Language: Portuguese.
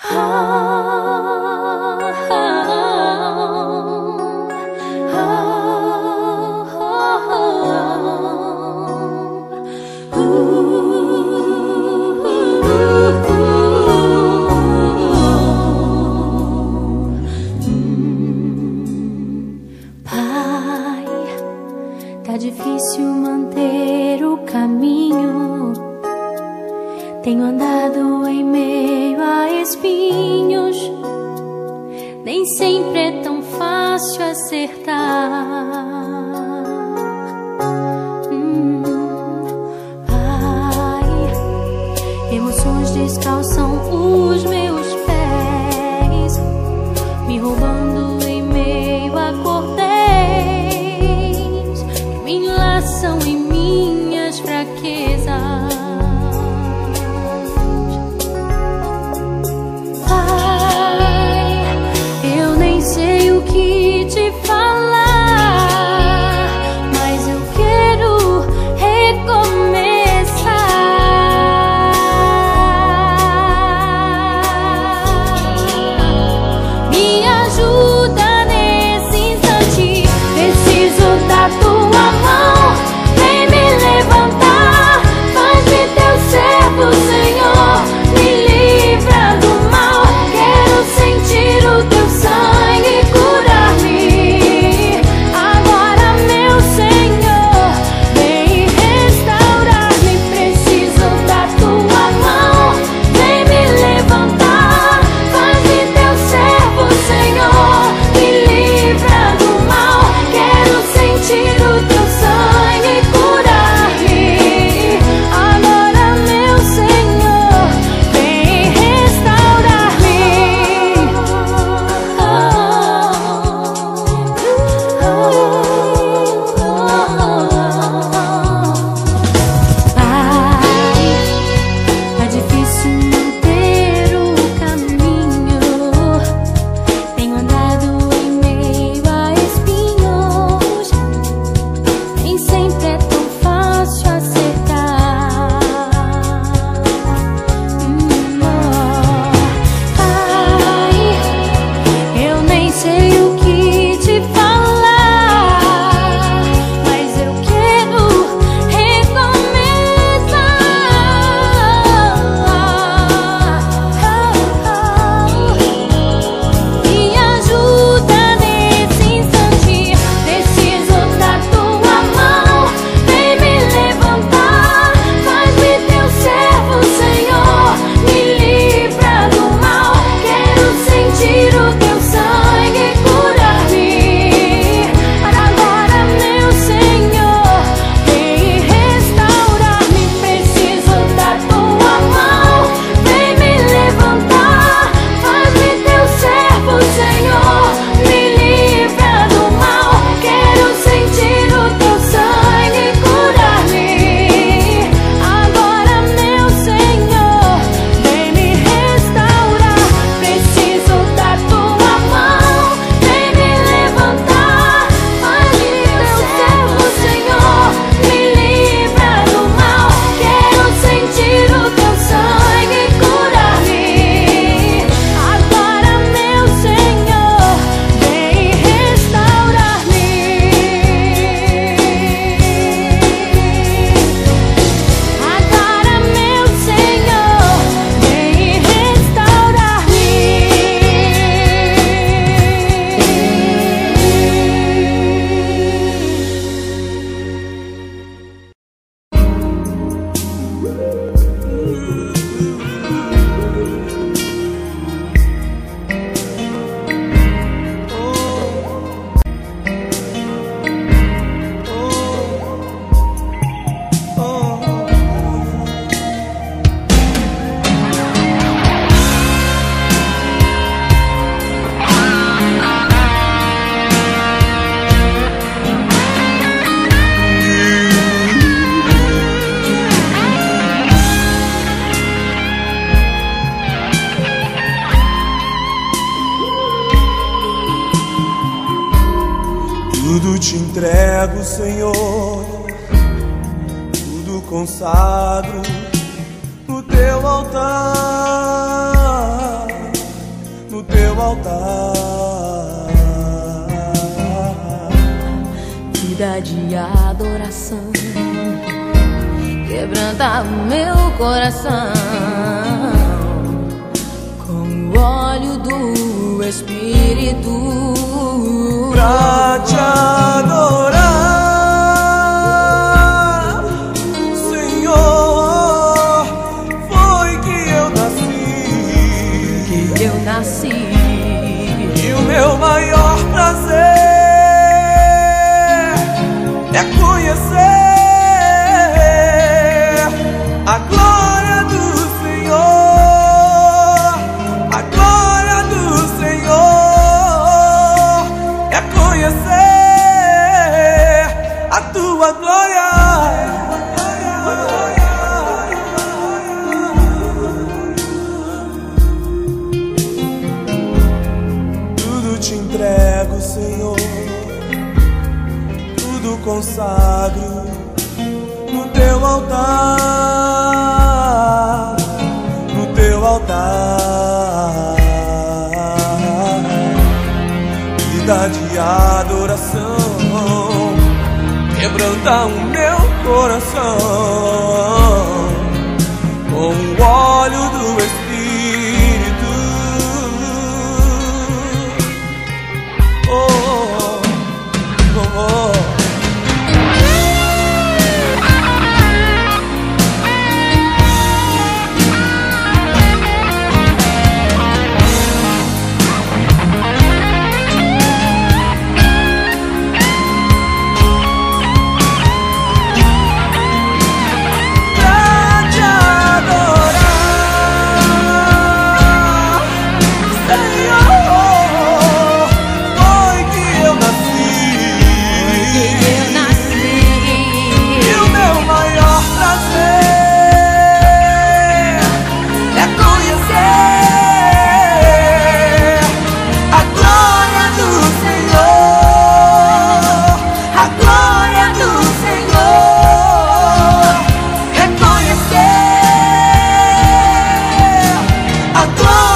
Pai, tá difícil manter o caminho. Tenho andado em meio a espinhos. Nem sempre é tão fácil acertar. Pai, emoções descalçam os meus pés, me roubando em meio a cordéis que me enlaçam em minhas fraquezas. Tudo te entrego, Senhor, tudo consagro no teu altar. teu altar. Vida de adoração quebranta o meu coração com o óleo do Espírito pra te adorar, Senhor. Foi que eu nasci, e o meu maior prazer é conhecer a glória do Senhor, a glória do Senhor, é conhecer a tua glória. Tudo te entrego, Senhor, tudo consagro no teu altar, no teu altar. Vida de adoração quebranta o meu coração com o óleo do Espírito. Oh, oh, oh. A glória